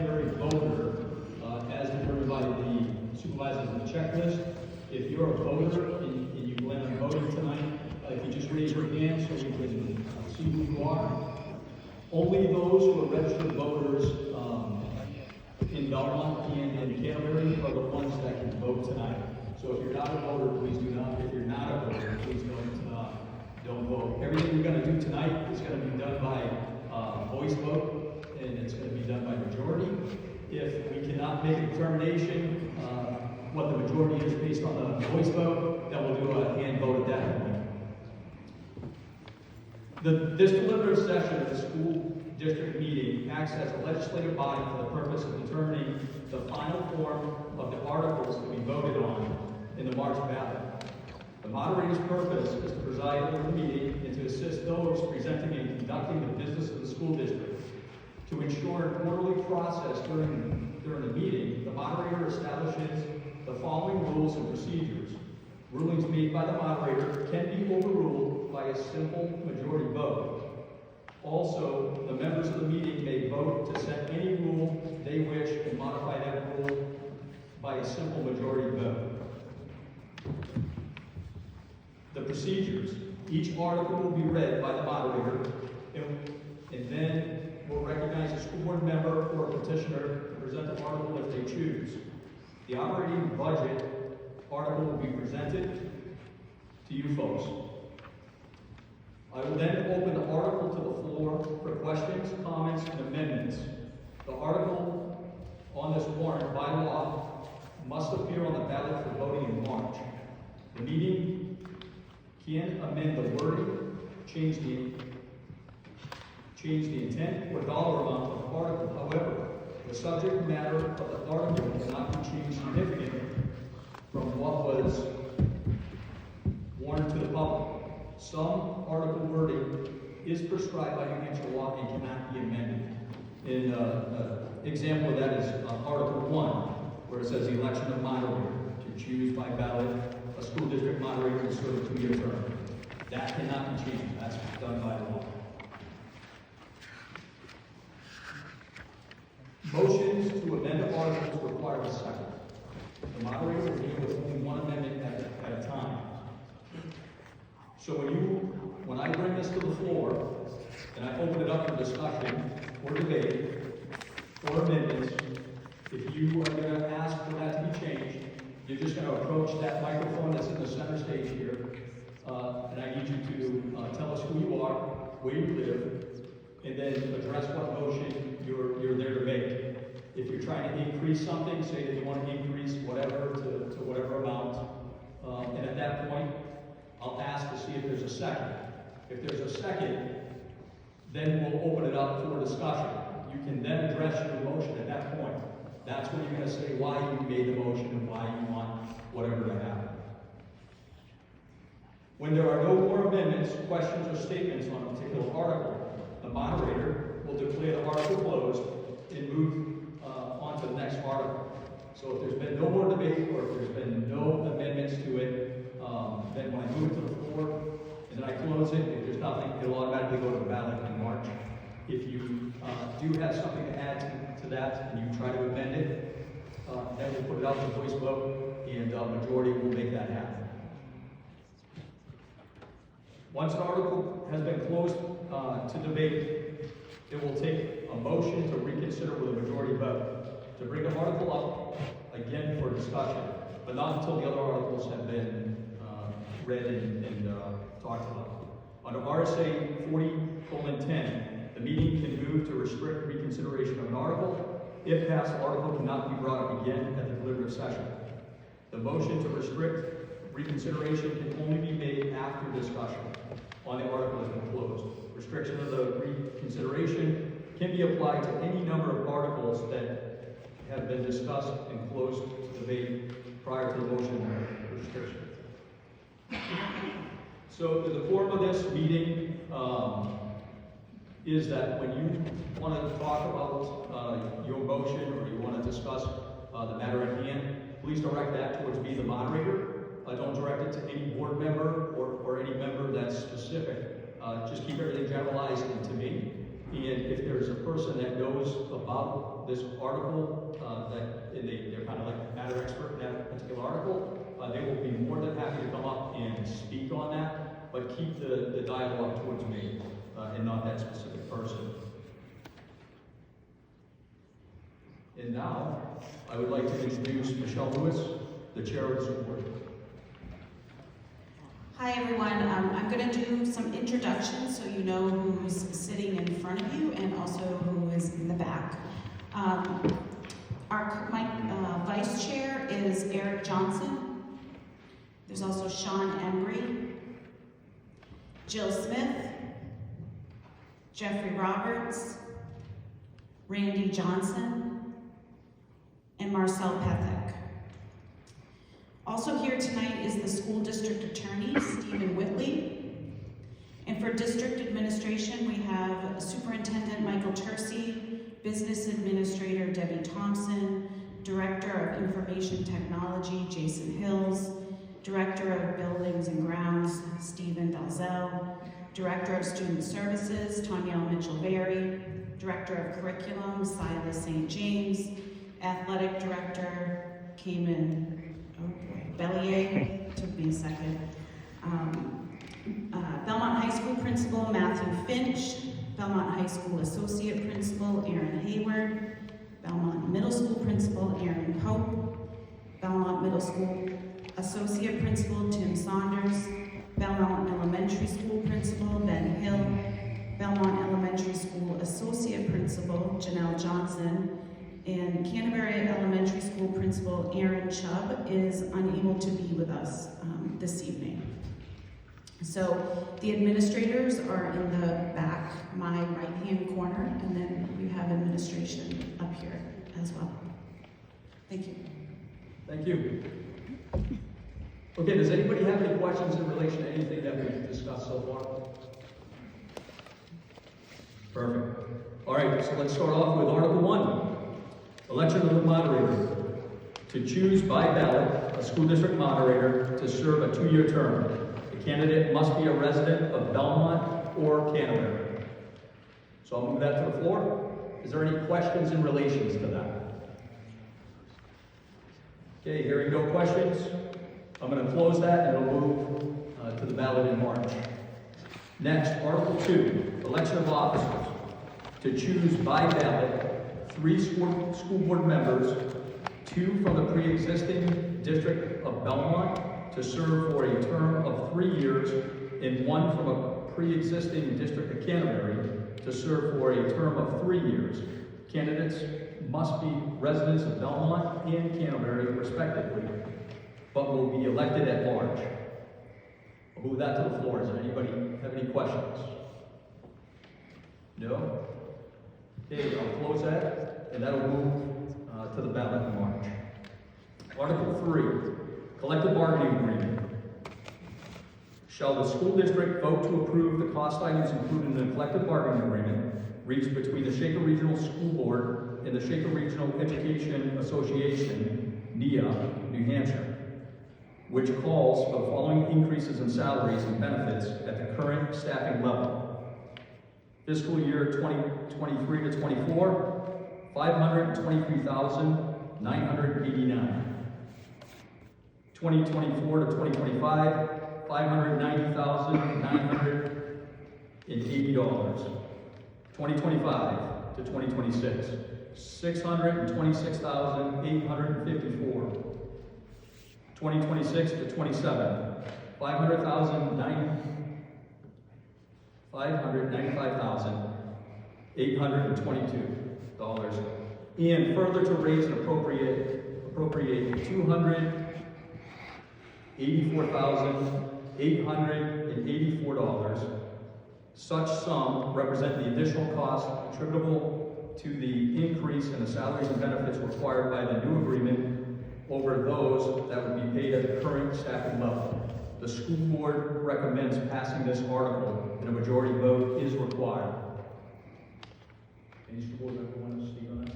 primary voter, as determined by the supervisors of the checklist. If you're a voter and you plan on voting tonight, if you just raise your hand so we can see who you are. Only those who are registered voters in Belmont and in Canterbury are the ones that can vote tonight. So if you're not a voter, please do not. If you're not a voter, please don't vote. Everything we're going to do tonight is going to be done by voice vote, and it's going to be done by majority. If we cannot make a determination what the majority is based on the voice vote, then we'll do a hand vote at that point. This deliberative session of the school district meeting acts as a legislative body for the purpose of determining the final form of the articles to be voted on in the March ballot. The moderator's purpose is to preside over the meeting and to assist those presenting and conducting the business of the school district. To ensure an orderly process during the meeting, the moderator establishes the following rules and procedures. Rulings made by the moderator can be overruled by a simple majority vote. Also, the members of the meeting may vote to set any rule they wish and modify that rule by a simple majority vote. The procedures. Each article will be read by the moderator, and then we'll recognize a school board member or a petitioner to present the article if they choose. The operating budget article will be presented to you folks. I will then open the article to the floor for questions, comments, and amendments. The article on this warrant by law must appear on the ballot for voting in March. The meeting can amend the wording, change the intent or dollar amount of the article. However, the subject matter of the article cannot be changed significantly from what was warned to the public. Some article wording is prescribed by New Hampshire law and cannot be amended. An example of that is Article 1, where it says the election of moderator to choose by ballot a school district moderator to serve a 2-year term. That cannot be changed. That's done by law. Motions to amend the articles require a second. The moderator will deal with only one amendment at a time. So when I bring this to the floor, and I open it up for discussion, or debate, or amendments, if you are going to ask for that to be changed, you're just going to approach that microphone that's in the center stage here, and I need you to tell us who you are, where you live, and then address what motion you're there to make. If you're trying to increase something, say that you want to increase whatever to whatever amount, and at that point, I'll ask to see if there's a second. If there's a second, then we'll open it up for discussion. You can then address your motion at that point. That's when you're going to say why you made the motion and why you want whatever to happen. When there are no more amendments, questions, or statements on a particular article, the moderator will declare the article closed and move on to the next article. So if there's been no more debate or if there's been no amendments to it, then when I move it to the floor and then I close it, if there's nothing, it'll automatically go to the ballot in March. If you do have something to add to that and you try to amend it, then we'll put it out to voice vote and majority will make that happen. Once an article has been closed to debate, it will take a motion to reconsider with a majority vote to bring the article up again for discussion, but not until the other articles have been read and talked about. Under RSA 40:10, the meeting can move to restrict reconsideration of an article. If passed, the article cannot be brought up again at the deliberative session. The motion to restrict reconsideration can only be made after discussion on the article has been closed. Restriction of the reconsideration can be applied to any number of articles that have been discussed in closed debate prior to the motion restriction. So the form of this meeting is that when you want to talk about your motion or you want to discuss the matter at hand, please direct that towards me, the moderator. Don't direct it to any board member or any member that's specific. Just keep everything generalized and to me. And if there's a person that knows about this article, they're kind of like a matter expert in that particular article, they will be more than happy to come up and speak on that, but keep the dialogue towards me and not that specific person. And now, I would like to introduce Michelle Lewis, the chair of the school board. Hi everyone, I'm going to do some introductions so you know who's sitting in front of you and also who is in the back. My vice chair is Eric Johnson. There's also Sean Embry, Jill Smith, Jeffrey Roberts, Randy Johnson, and Marcel Pethek. Also here tonight is the school district attorney, Stephen Whitley. And for district administration, we have Superintendent Michael Tercy, Business Administrator Debbie Thompson, Director of Information Technology, Jason Hills, Director of Buildings and Grounds, Stephen Dalzell, Director of Student Services, Tanyelle Mitchell-Berry, Director of Curriculum, Silas St. James, Athletic Director, Bellier, took me a second. Belmont High School Principal, Matthew Finch. Belmont High School Associate Principal, Aaron Hayward. Belmont Middle School Principal, Aaron Pope. Belmont Middle School Associate Principal, Tim Saunders. Belmont Elementary School Principal, Ben Hill. Belmont Elementary School Associate Principal, Janelle Johnson. And Canterbury Elementary School Principal Aaron Chubb is unable to be with us this evening. So the administrators are in the back, my right-hand corner, and then we have administration up here as well. Thank you. Thank you. Okay, does anybody have any questions in relation to anything that we've discussed so far? Perfect. All right, so let's start off with Article 1. Election of the moderator. To choose by ballot a school district moderator to serve a 2-year term. The candidate must be a resident of Belmont or Canterbury. So I'll move that to the floor. Is there any questions in relation to that? Okay, hearing no questions, I'm going to close that and we'll move to the ballot in March. Next, Article 2, election of officers. To choose by ballot 3 school board members, 2 from the pre-existing district of Belmont to serve for a term of 3 years, and 1 from a pre-existing district of Canterbury to serve for a term of 3 years. Candidates must be residents of Belmont and Canterbury, respectively, but will be elected at large. I'll move that to the floor. Does anybody have any questions? No? Okay, I'll close that, and that'll move to the ballot in March. Article 3, collective bargaining agreement. Shall the school district vote to approve the cost items included in the collective bargaining agreement reached between the Shaker Regional School Board and the Shaker Regional Education Association, NEA, New Hampshire, which calls for the following increases in salaries and benefits at the current staffing level. Fiscal year 2023 to 24, $523,989. 2024 to 2025, $590,980. 2025 to 2026, $626,854. 2026 to 27, $595,822. And further to raise and appropriate $284,884. Such sum represent the additional cost attributable to the increase in the salaries and benefits required by the new agreement over those that would be paid at the current staffing level. The school board recommends passing this article, and a majority vote is required. Any school board member want to speak on that?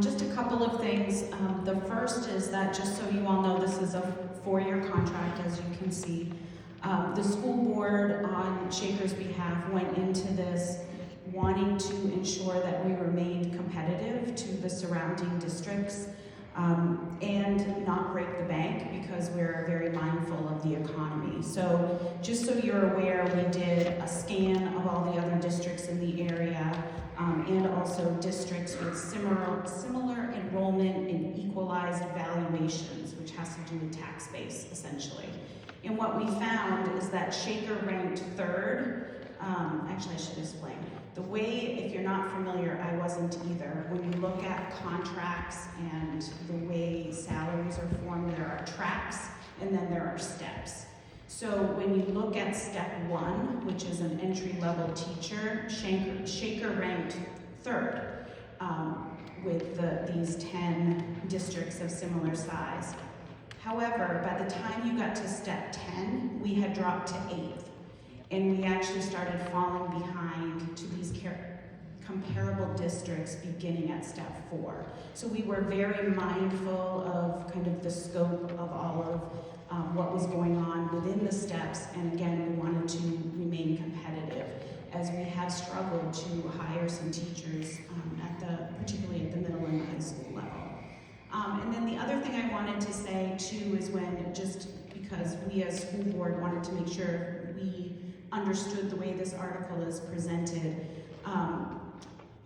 Just a couple of things. The first is that, just so you all know, this is a 4-year contract, as you can see. The school board, on Shaker's behalf, went into this wanting to ensure that we remained competitive to the surrounding districts and not break the bank, because we're very mindful of the economy. So just so you're aware, we did a scan of all the other districts in the area and also districts with similar enrollment and equalized valuations, which has to do with tax base, essentially. And what we found is that Shaker ranked third. Actually, I should explain. The way, if you're not familiar, I wasn't either, when you look at contracts and the way salaries are formed, there are tracks and then there are steps. So when you look at step 1, which is an entry-level teacher, Shaker ranked third with these 10 districts of similar size. However, by the time you got to step 10, we had dropped to 8th. And we actually started falling behind to these comparable districts beginning at step 4. So we were very mindful of kind of the scope of all of what was going on within the steps. And again, we wanted to remain competitive, as we have struggled to hire some teachers, particularly at the middle and high school level. And then the other thing I wanted to say too is because we as school board wanted to make sure we understood the way this article is presented.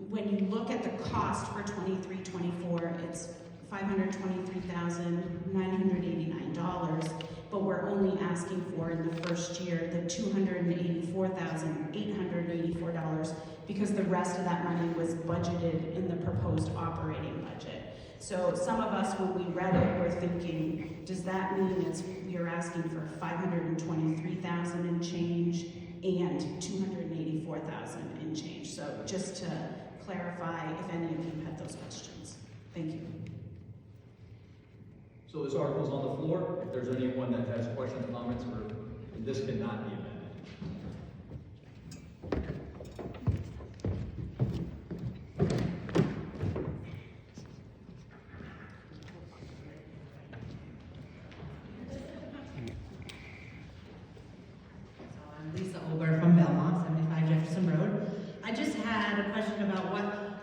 When you look at the cost for 23-24, it's $523,989, but we're only asking for in the first year the $284,884, because the rest of that money was budgeted in the proposed operating budget. So some of us, when we read it, were thinking, does that mean you're asking for $523,000 and change and $284,000 and change? So just to clarify, if any of you had those questions. Thank you. So this article is on the floor. If there's anyone that has questions, comments, this cannot be amended. From Belmont, 75 Jefferson Road. I just had a question about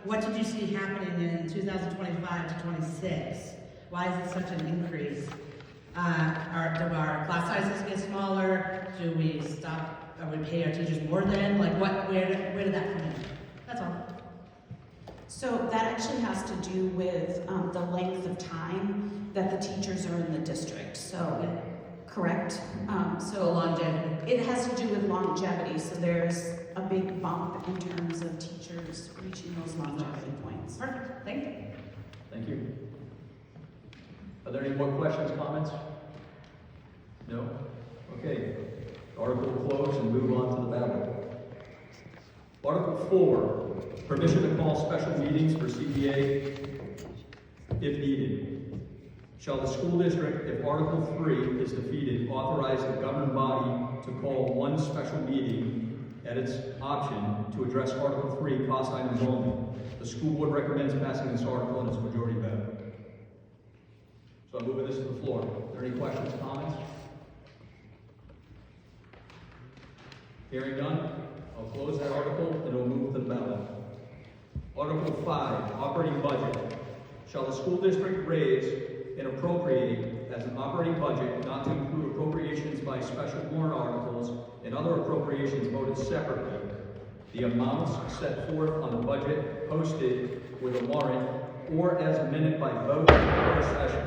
what did you see happening in 2025 to 26? Why is it such an increase? Do our class sizes get smaller? Do we stop? Are we pay our teachers more than? Like where did that come in? That's all. So that actually has to do with the length of time that the teachers are in the district. So. Correct. So longevity. It has to do with longevity. So there's a big bump in terms of teachers reaching those longevity points. Perfect. Thank you. Thank you. Are there any more questions, comments? No? Okay. Article closed and move on to the ballot. Article 4, permission to call special meetings for CBA if needed. Shall the school district, if Article 3 is defeated, authorize the governing body to call one special meeting at its option to address Article 3 cost items only? The school board recommends passing this article and its majority vote. So I'm moving this to the floor. Are there any questions, comments? Hearing none, I'll close that article and we'll move to the ballot. Article 5, operating budget. Shall the school district raise and appropriate as an operating budget, not to include appropriations by special warrant articles and other appropriations voted separately, the amounts set forth on the budget posted with a warrant or as amended by vote in closed session,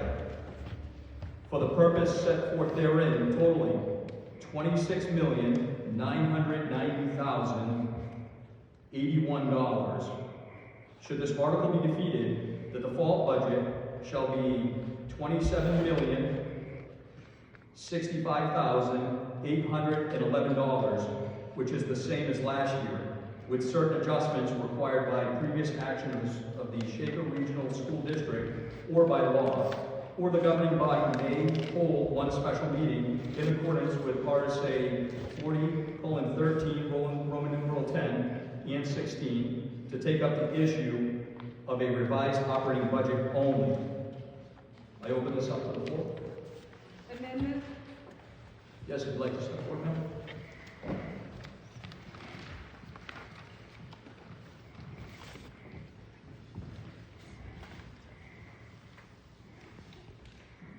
for the purpose set forth therein, totaling $26,990,081. Should this article be defeated, the default budget shall be $27,065,811, which is the same as last year, with certain adjustments required by previous actions of the Shaker Regional School District or by law, or the governing body may hold one special meeting in accordance with RSA 40:13, Roman numeral 10 and 16, to take up the issue of a revised operating budget only. I open this up to the floor. Amendment? Yes, would you like to step forward, ma'am?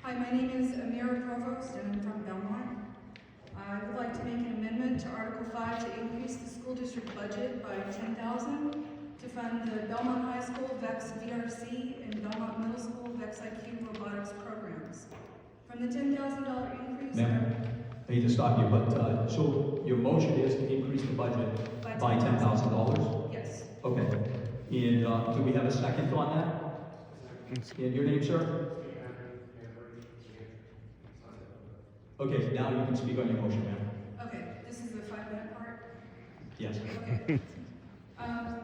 Hi, my name is Amira Provost, and I'm from Belmont. I would like to make an amendment to Article 5 to increase the school district budget by $10,000 to fund the Belmont High School VEX VRC and Belmont Middle School VEX IQ robotics programs. From the $10,000 increase, Ma'am, I hate to stop you, but, so your motion is to increase the budget by $10,000? yes. Okay. And, do we have a second on that? And your name, sir? Okay, now you can speak on your motion, ma'am. Okay, this is the 5-minute part. Yes. Okay.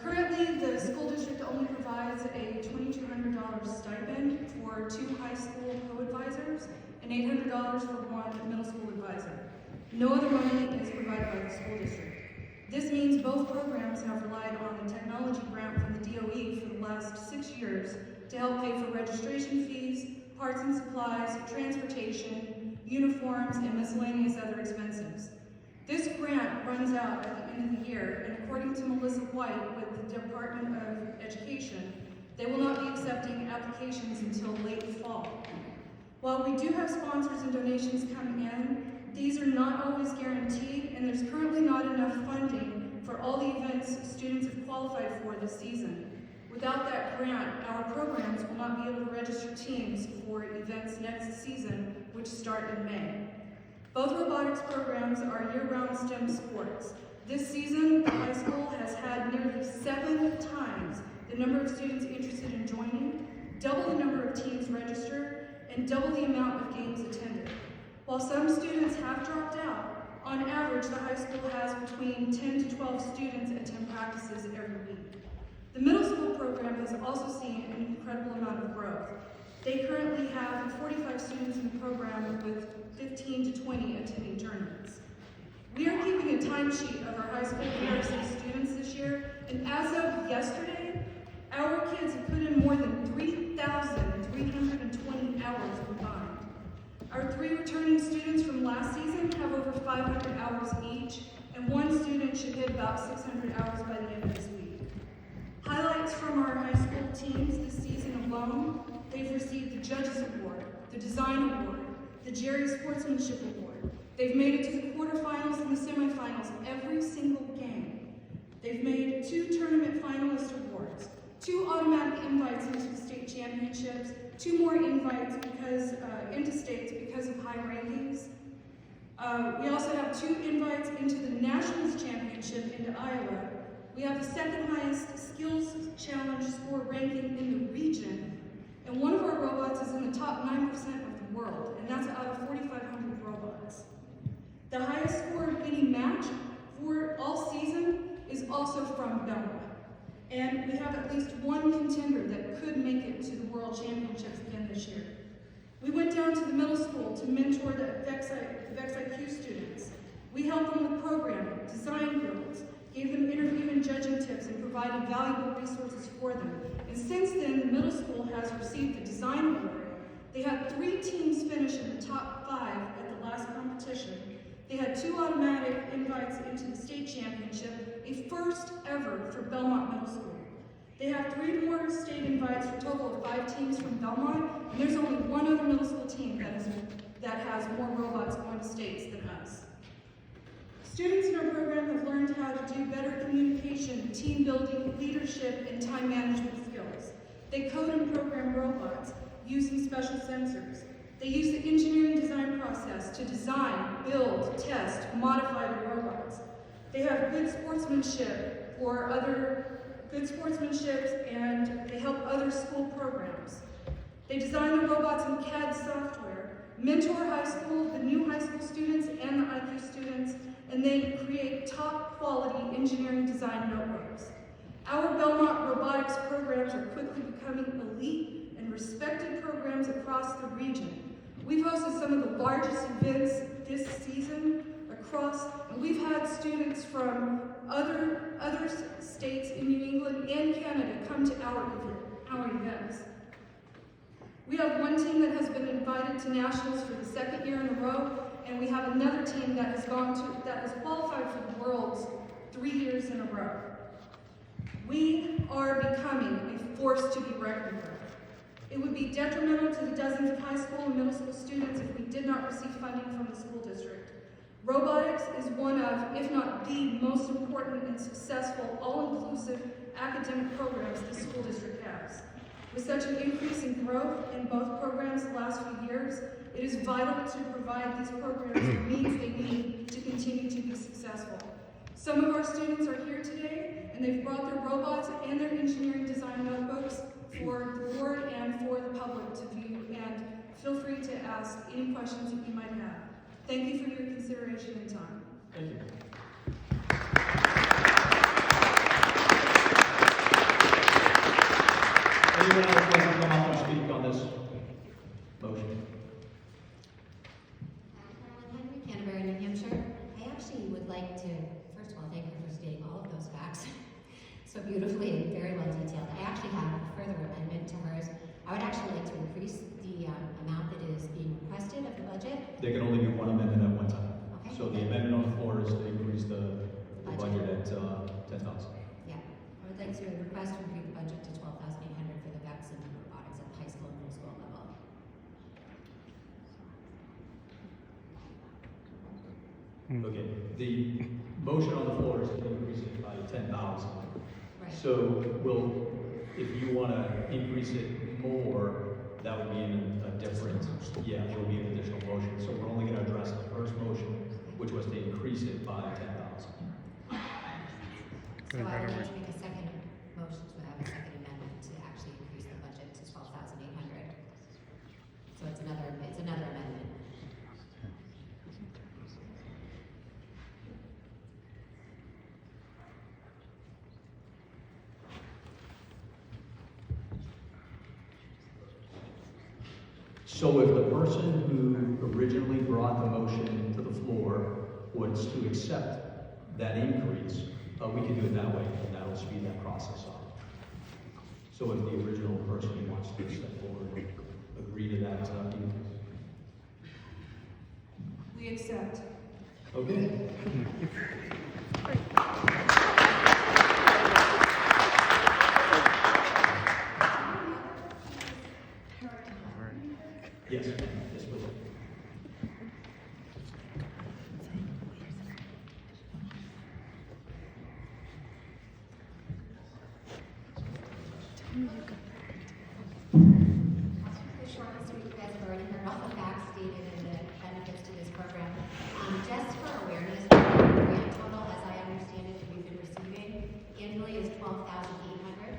Currently, the school district only provides a $2,200 stipend for 2 high school co-advisors and $800 for 1 middle school advisor. No other money is provided by the school district. This means both programs have relied on the technology grant from the DOE for the last 6 years to help pay for registration fees, parts and supplies, transportation, uniforms, and miscellaneous other expenses. This grant runs out at the end of the year, and according to Melissa White with the Department of Education, they will not be accepting applications until late fall. While we do have sponsors and donations coming in, these are not always guaranteed, and there's currently not enough funding for all the events students have qualified for this season. Without that grant, our programs will not be able to register teams for events next season, which start in May. Both robotics programs are year-round STEM sports. This season, the high school has had nearly 7 times the number of students interested in joining, double the number of teams registered, and double the amount of games attended. While some students have dropped out, on average, the high school has between 10 to 12 students attend practices every week. The middle school program has also seen an incredible amount of growth. They currently have 45 students in the program with 15 to 20 attending tournaments. We are keeping a timesheet of our high school VRC students this year, and as of yesterday, our kids have put in more than 3,320 hours combined. Our 3 returning students from last season have over 500 hours each, and 1 student should hit about 600 hours by the end of this week. Highlights from our high school teams this season alone: they've received the Judges Award, the Design Award, the Jerry Sportsmanship Award. They've made it to the quarterfinals and the semifinals every single game. They've made 2 tournament finalist awards, 2 automatic invites into the state championships, 2 more invites into states because of high rankings. We also have 2 invites into the Nationals Championship into Iowa. We have the 2nd highest skills challenge score ranking in the region, and one of our robots is in the top 9% of the world, and that's out of 4,500 robots. The highest score of any match for all season is also from Belmont, and we have at least 1 contender that could make it to the World Championships again this year. We went down to the middle school to mentor the VEX IQ students. We helped them with programming, design builds, gave them interview and judging tips, and provided valuable resources for them. And since then, the middle school has received the Design Award. They had 3 teams finish in the top 5 at the last competition. They had 2 automatic invites into the state championship, a first ever for Belmont Middle School. They have 3 more state invites for a total of 5 teams from Belmont, and there's only 1 other middle school team that has more robots going to states than us. Students in our program have learned how to do better communication, team building, leadership, and time management skills. They code and program robots using special sensors. They use the engineering design process to design, build, test, modify the robots. They have good sportsmanship and they help other school programs. They design the robots in CAD software, mentor high school, the new high school students and the IQ students, and they create top quality engineering design notebooks. Our Belmont robotics programs are quickly becoming elite and respected programs across the region. We've hosted some of the largest events this season and we've had students from other states in New England and Canada come to our events. We have 1 team that has been invited to nationals for the 2nd year in a row, and we have another team that has qualified for the Worlds 3 years in a row. We are becoming a force to be reckoned with. It would be detrimental to the dozens of high school and middle school students if we did not receive funding from the school district. Robotics is one of, if not the most important and successful, all-inclusive academic programs the school district has. With such an increase in growth in both programs the last few years, it is vital to provide these programs the means they need to continue to be successful. Some of our students are here today, and they've brought their robots and their engineering design notebooks for the board and for the public to view, and feel free to ask any questions that you might have. Thank you for your consideration and time. Thank you. Anyone else like to come up and speak on this motion? Henry, Canterbury, New Hampshire. I actually would like to, first of all, thank you for stating all of those facts so beautifully and very well detailed. I actually have a further amendment to hers. I would actually like to increase the amount that is being requested of the budget. There can only be one amendment at one time. Okay. So the amendment on the floor is to increase the budget at 10,000. Yeah, I would like to request to increase the budget to $12,800 for the VEX and robotics at the high school and middle school level. Okay, the motion on the floor is to increase it by 10,000. Right. So if you want to increase it more, that would be in a different, yeah, there would be an additional motion. So we're only going to address the first motion, which was to increase it by 10,000. So I would like to make a second motion to have a second amendment to actually increase the budget to $12,800. So it's another amendment. So if the person who originally brought the motion to the floor was to accept that increase, we can do it that way, and that'll speed that process up. So if the original person wants to step forward and agree to that increase. We accept. Okay. Yes, yes, please. The short and sweet, you guys have already heard all the facts stated and the benefits to this program. Just for awareness, the grant total, as I understand it, that we've been receiving annually is $12,800.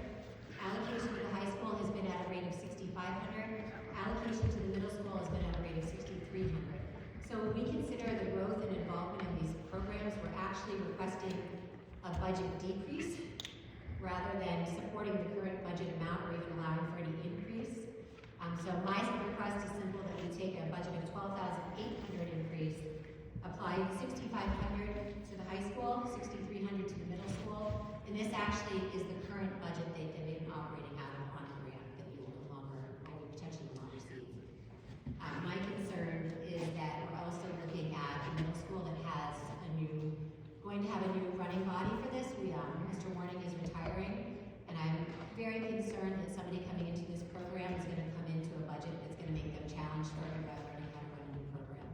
Allocation to the high school has been at a rate of $6,500. Allocation to the middle school has been at a rate of $6,300. So when we consider the growth and involvement in these programs, we're actually requesting a budget decrease rather than supporting the current budget amount or even allowing for any increase. So my request is simple, that we take a budget of $12,800 increase, apply $6,500 to the high school, $6,300 to the middle school, and this actually is the current budget that they've been operating out of on a grant that we will no longer, or we potentially will not receive. My concern is that we're also looking at a middle school that has going to have a new running body for this. Mr. Warning is retiring, and I'm very concerned that somebody coming into this program is going to come into a budget that's going to make them challenged further by learning how to run a new program.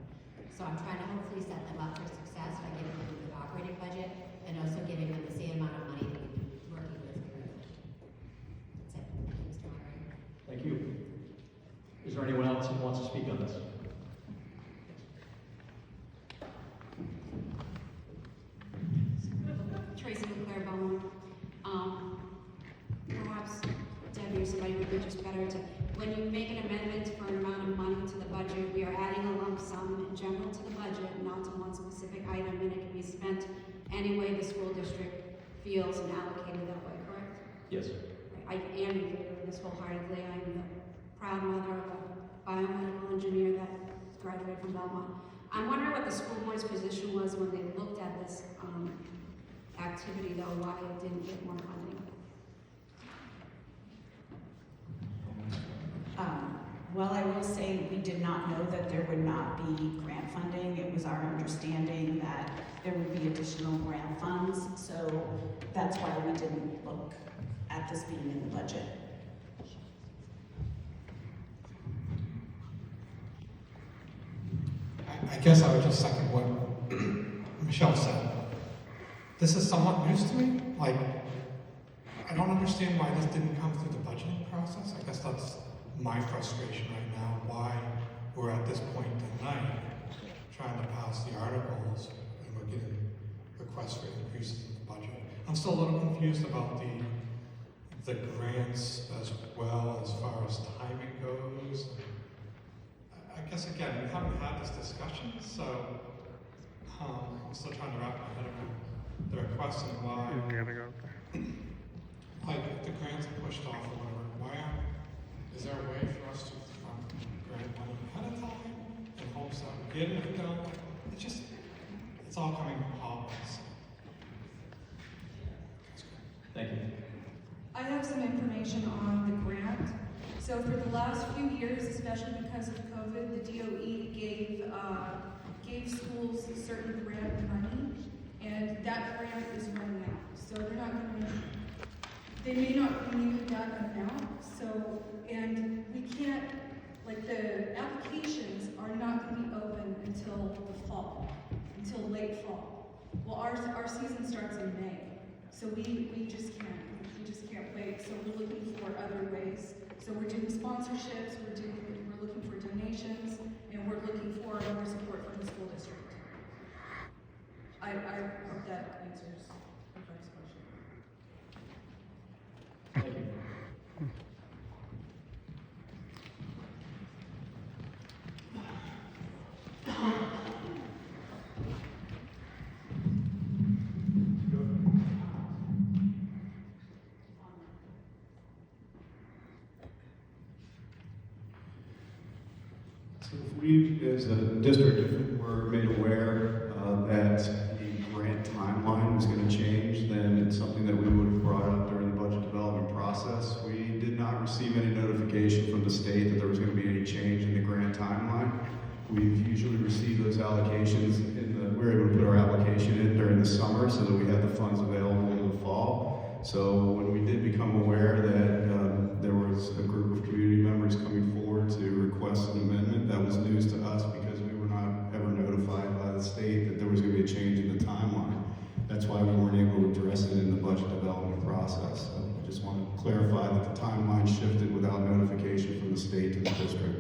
So I'm trying to hopefully set them up for success by giving them a good operating budget and also giving them the same amount of money that we've been working with currently. That's it. Thank you, Mr. Moderator. Thank you. Is there anyone else who wants to speak on this? Tracy Claire Bowman. Perhaps Debbie or somebody would be just better to, when you make an amendment for an amount of money to the budget, we are adding a lump sum in general to the budget, not to one specific item, and it can be spent any way the school district feels and allocated that way, correct? Yes. I am in favor of this wholeheartedly. I am the proud mother of a biomedical engineer that graduated from Belmont. I'm wondering what the school board's position was when they looked at this activity, though, why it didn't get more funding. Well, I will will say we did not know that there would not be grant funding. It was our understanding that there would be additional grant funds, so that's why we didn't look at this being in the budget. I guess I would just second what Michelle said. This is somewhat news to me. Like, I don't understand why this didn't come through the budgeting process. I guess that's my frustration right now, why we're at this point tonight trying to pass the articles and we're getting requests for increases in the budget. I'm still a little confused about the grants as well as far as timing goes. I guess again, we haven't had this discussion, so I'm still trying to wrap my head around the request and why. Like, if the grants are pushed off or whatever, is there a way for us to fund grant money ahead of time in hopes that we get it if we don't? It's all coming all at once. Thank you. I have some information on the grant. So for the last few years, especially because of COVID, the DOE gave schools certain grant money, and that grant is running out. So they may not renew that amount. So, and we can't, like, the applications are not going to be open until the fall, until late fall. Well, our season starts in May, so we just can't wait. So we're looking for other ways. So we're doing sponsorships, we're looking for donations, and we're looking for more support from the school district. I hope that answers everybody's question. Thank you. We, as a district, were made aware that the grant timeline was going to change, then it's something that we would have brought up during the budget development process. We did not receive any notification from the state that there was going to be any change in the grant timeline. We've usually received those allocations we were able to put our application in during the summer so that we had the funds available in the fall. So when we did become aware that there was a group of community members coming forward to request an amendment, that was news to us because we were not ever notified by the state that there was going to be a change in the timeline. That's why we weren't able to address it in the budget development process. So I just want to clarify that the timeline shifted without notification from the state to the district.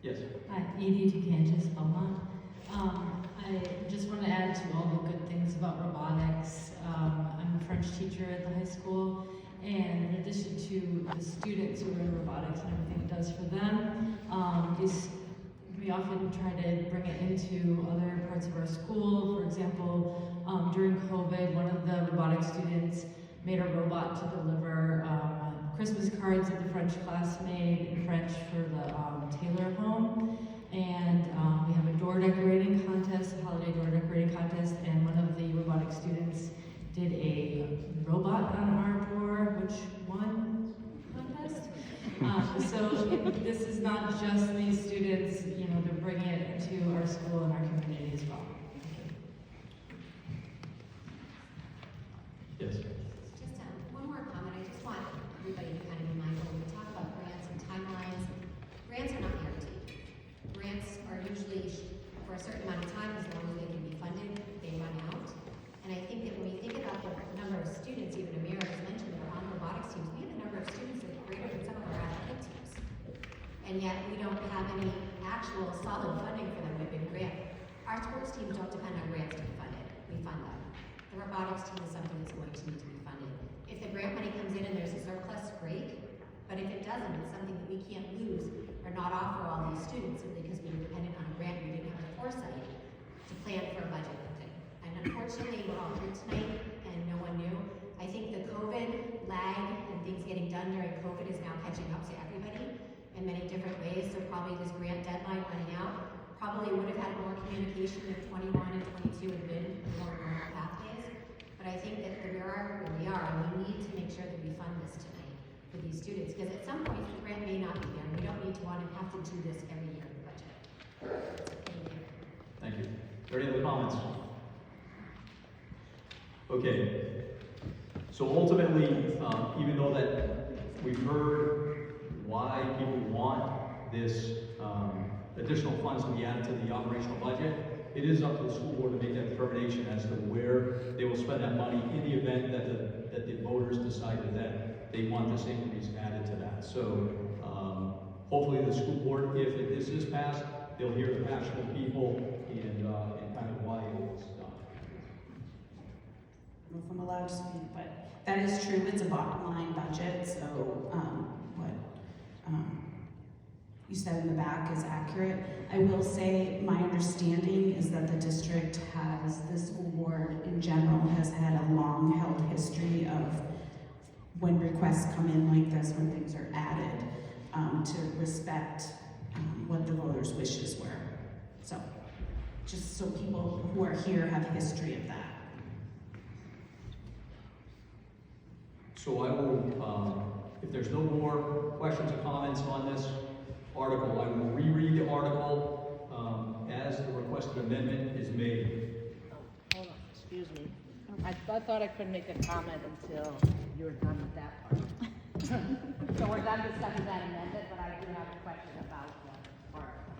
Yes. Hi, Edie Ducantis, Belmont. I just want to add to all the good things about robotics. I'm a French teacher at the high school, and in addition to the students who are in robotics and everything it does for them, we often try to bring it into other parts of our school. For example, during COVID, one of the robotics students made a robot to deliver Christmas cards that the French class made in French for the Taylor home. And we have a door decorating contest, a holiday door decorating contest, and one of the robotic students did a robot on our door, which won the contest. So this is not just these students, they're bringing it to our school and our community as well. Yes. Just one more comment. I just want everybody to kind of be mindful when we talk about grants and timelines. Grants are not guaranteed. Grants are usually for a certain amount of time, as long as they can be funded, they run out. And I think that when we think about the number of students, even Amira has mentioned that are on robotics teams, we have a number of students that are greater than some of our athletic teams. And yet we don't have any actual solid funding for them within grant. Our sports teams don't depend on grants to be funded. We fund them. The robotics team is something that's going to need to be funded. If the grant money comes in and there's a surplus, great. But if it doesn't, it's something that we can't lose or not offer all these students simply because we were dependent on a grant. We didn't have the foresight to plan for a budget thing. And unfortunately, we're all here tonight and no one knew. I think the COVID lag and things getting done during COVID is now catching up to everybody in many different ways. So probably this grant deadline running out probably would have had more communication if 21 and 22 had been more normal pathways. But I think that we are where we are, and we need to make sure that we fund this tonight for these students, because at some point, the grant may not be there, and we don't need to want to have to do this every year in the budget. Thank you. Thank you. Are there any other comments? Okay. So ultimately, even though that we've heard why people want this additional funds to be added to the operational budget, it is up to the school board to make that determination as to where they will spend that money in the event that the voters decided that they want this increase added to that. So hopefully the school board, if this is passed, they'll hear the passion of people and kind of why it was done. I don't know if I'm allowed to speak, but that is true. It's a bottom line budget, so what you said in the back is accurate. I will say my understanding is that the district has, the school board in general has had a long held history of when requests come in like this, when things are added, to respect what the voters' wishes were. So, just so people who are here have a history of that. So I will, if there's no more questions or comments on this article, I will reread the article as the requested amendment is made. Hold on, excuse me. I thought I couldn't make a comment until you were done with that part. So we're done discussing that amendment, but I do have a question about the article.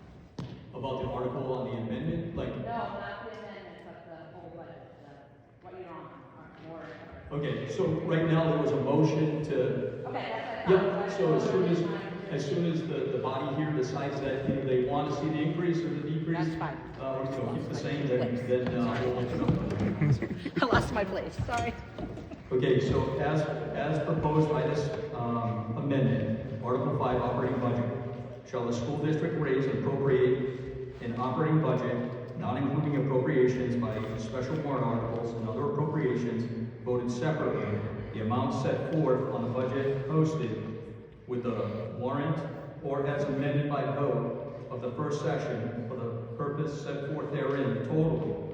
About the article on the amendment, like, No, not the amendment, but the whole budget, what you're on, more. okay, so right now there was a motion to, Okay, that's what I yep, thought. so as soon as the body here decides that either they want to see the increase or the decrease, That's fine. keep the same, then we'll let you know. I lost my place, sorry. Okay, so as proposed by this amendment, Article 5 operating budget, shall the school district raise and appropriate an operating budget, not including appropriations by special warrant articles and other appropriations voted separately, the amount set forth on the budget posted with the warrant or as amended by vote of the first section for the purpose set forth therein, total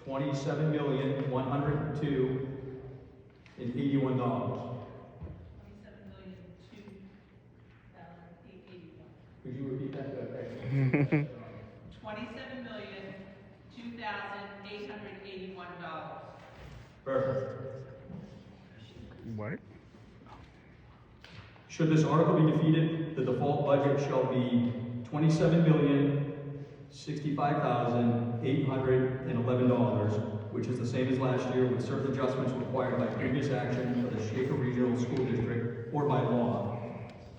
$27,102,081. Could you repeat that? $27,002,881. Perfect. What? Should this article be defeated, the default budget shall be $27,065,811, which is the same as last year with certain adjustments required by previous action for the Shaker Regional School District or by law.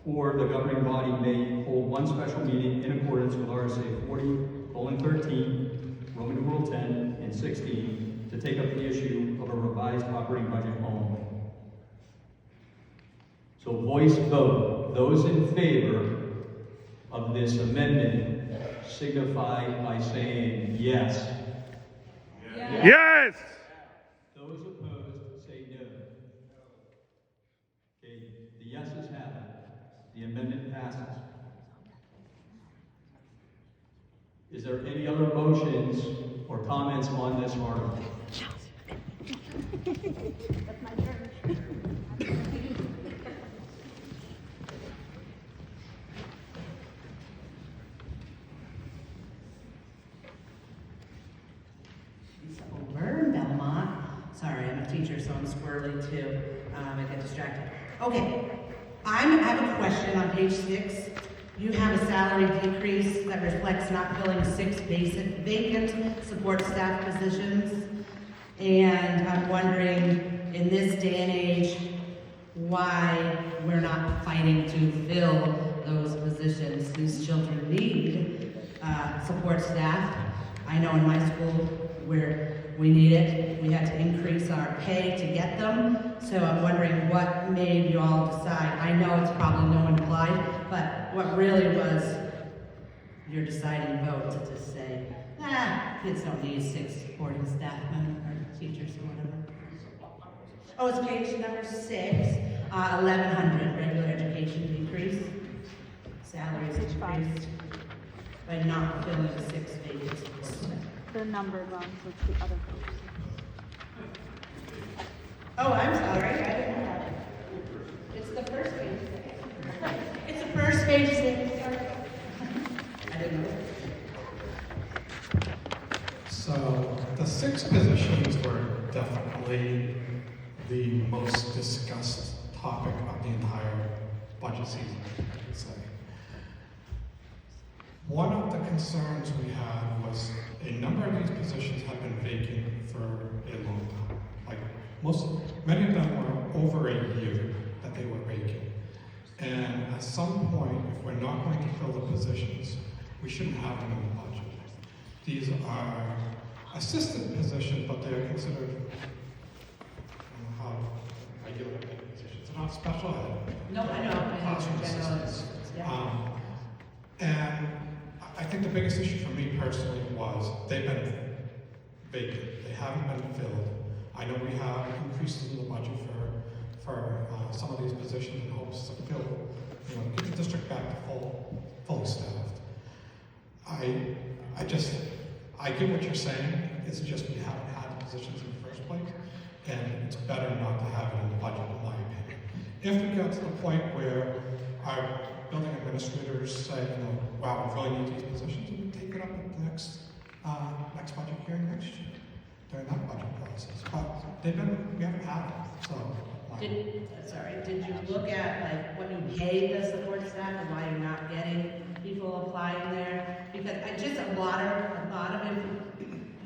Or the governing body may hold one special meeting in accordance with RSA 40:13, Roman numeral 10 and 16, to take up the issue of a revised operating budget only. So voice vote. Those in favor of this amendment signify by saying yes. Yes! Those opposed say no. Okay, the yeses have it. The amendment passes. Is there any other motions or comments on this article? That's my turn. Over Belmont. Sorry, I'm a teacher, so I'm squirrely too. I get distracted. Okay, I have a question on page 6. You have a salary decrease that reflects not filling 6 vacant support staff positions. And I'm wondering, in this day and age, why we're not fighting to fill those positions. These children need support staff. I know in my school where we need it, we had to increase our pay to get them. So I'm wondering what made you all decide. I know it's probably no one applied, but what really was your deciding vote to just say, kids don't need 6 supporting staff members or teachers or whatever. Oh, it's page number 6, 1100, regular education decrease. Salaries decreased by not filling 6 vacant support staff. The number runs with the other folks. Oh, I'm sorry, I didn't know that. It's the first page. page 6. I didn't know. So the 6 positions were definitely the most discussed topic of the entire budget season, I would say. One of the concerns we had was a number of these positions have been vacant for a long time. Like many of them were over a year that they were vacant. And at some point, if we're not going to fill the positions, we shouldn't have them in the budget. These are assistant positions, but they're considered regular positions. They're not special ed. No, I know. Classroom assistants. And I think the biggest issue for me personally was they've been vacant. They haven't been filled. I know we have increases in the budget for some of these positions in hopes to fill, get the district back to fully staffed. I get what you're saying. It's just we haven't had the positions in the first place, and it's better not to have it in the budget, in my opinion. If we get to the point where our building administrators say, wow, we really need these positions, we take it up at the next budget hearing next year during that budget process. But we haven't had it, so. Did you look at what you pay the support staff and why you're not getting people applying there? Because a lot of it,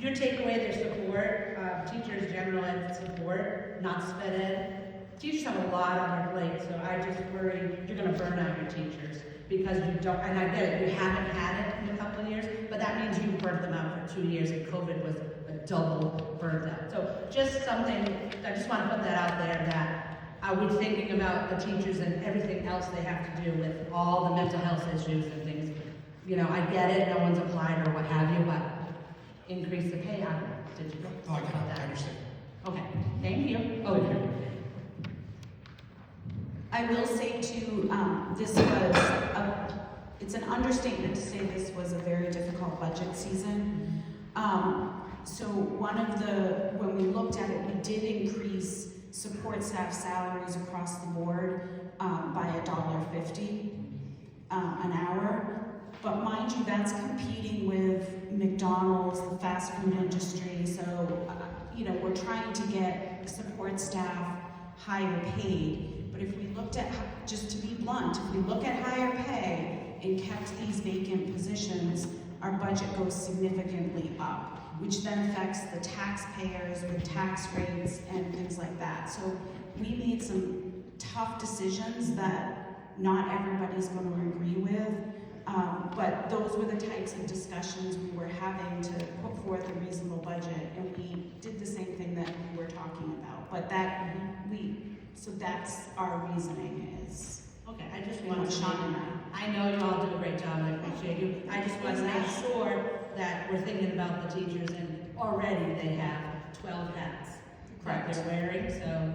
you take away their support, teachers general ed support, not sped ed. Teachers have a lot on their plate, so I just worry you're gonna burn out your teachers because you don't, and I get it, you haven't had it in a couple of years, but that means you burnt them out for 2 years and COVID was a double burnt out. So just something, I just wanna put that out there that I was thinking about the teachers and everything else they have to do with all the mental health issues and things. I get it, no one's applied or what have you, but increase the pay, did you Oh, I talk about that? understand. Okay, thank you. Thank you. I will say too, it's an understatement to say this was a very difficult budget season. So when we looked at it, we did increase support staff salaries across the board by $1.50 an hour. But mind you, that's competing with McDonald's, the fast food industry. So, we're trying to get support staff higher paid. But if we looked at, just to be blunt, if we look at higher pay and kept these vacant positions, our budget goes significantly up, which then affects the taxpayers with tax rates and things like that. So we made some tough decisions that not everybody's going to agree with. But those were the types of discussions we were having to put forth a reasonable budget, and we did the same thing that we were talking about. But so that's our reasoning is. Okay, I just want to Sean and I know you all do a great job, I appreciate you. I just want to make sure that we're thinking about the teachers, and already they have 12 hats that they're wearing, so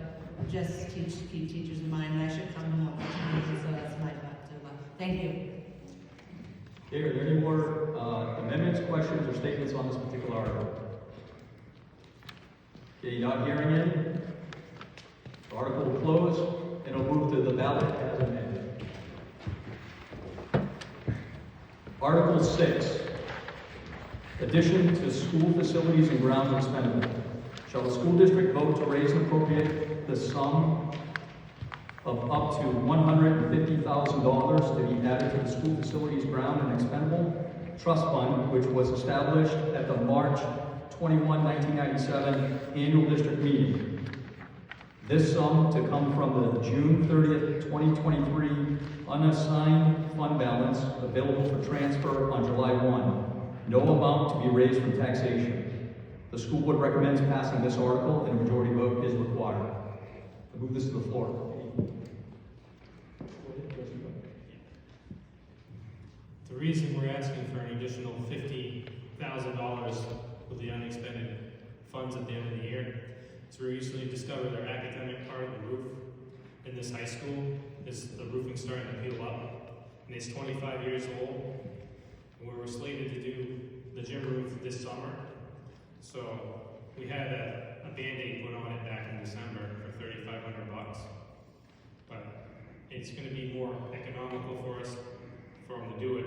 just keep teachers in mind. I should come to more opportunities, so that's my thought too. Thank you. Okay, are there any more amendments, questions, or statements on this particular article? Okay, not hearing any? The article will close, and it'll move to the ballot as amended. Article 6, addition to school facilities and grounds expendable. Shall the school district vote to raise and appropriate the sum of up to $150,000 to be added to the school facilities, ground, and expendable trust fund, which was established at the March 21, 1997 annual district meeting. This sum to come from the June 30th, 2023 unassigned fund balance available for transfer on July 1. No amount to be raised from taxation. The school board recommends passing this article, and a majority vote is required. I move this to the floor. The reason we're asking for an additional $50,000 with the unexpended funds at the end of the year is we recently discovered our academic part of the roof in this high school is the roofing starting to peel up, and it's 25 years old, and we were slated to do the gym roof this summer. So we had a Band-Aid put on it back in December for $3,500, but it's going to be more economical for us for them to do it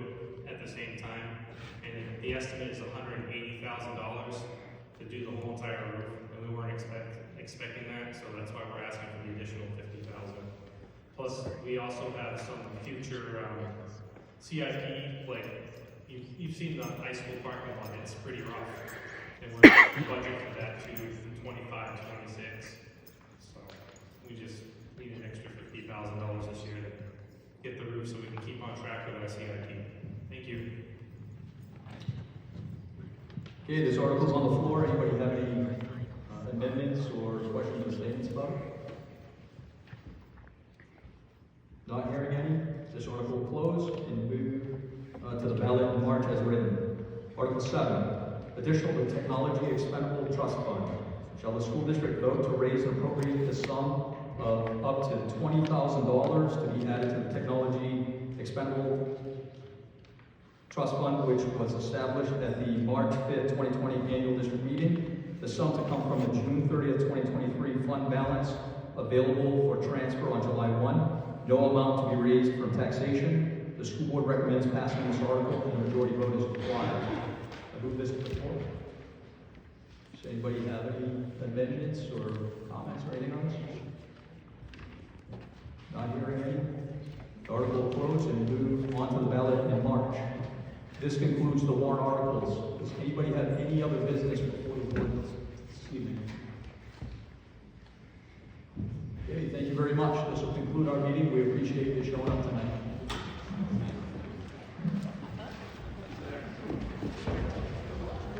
at the same time. And the estimate is $180,000 to do the whole entire roof, and we weren't expecting that, so that's why we're asking for the additional $50,000. Plus, we also have some future CIP, like you've seen the high school parking lot, it's pretty rough, and we're budgeting for that too from 25 to 26. So we just need an extra $50,000 this year to get the roof so we can keep on track with our CIP. Thank you. Okay, there's articles on the floor. Anybody have any amendments or questions or statements about it? Not hearing any. This article will close and move to the ballot in March as written. Article 7, additional to technology expendable trust fund. Shall the school district vote to raise and appropriate the sum of up to $20,000 to be added to the technology expendable trust fund, which was established at the March 5th, 2020 annual district meeting. The sum to come from the June 30th, 2023 fund balance available for transfer on July 1. No amount to be raised from taxation. The school board recommends passing this article, and the majority vote is required. I move this to the floor. Does anybody have any amendments or comments or anything on this? Not hearing any. The article will close and move on to the ballot in March. This concludes the warrant articles. Does anybody have any other business before the board this evening? Okay, thank you very much. This will conclude our meeting. We appreciate you showing up tonight.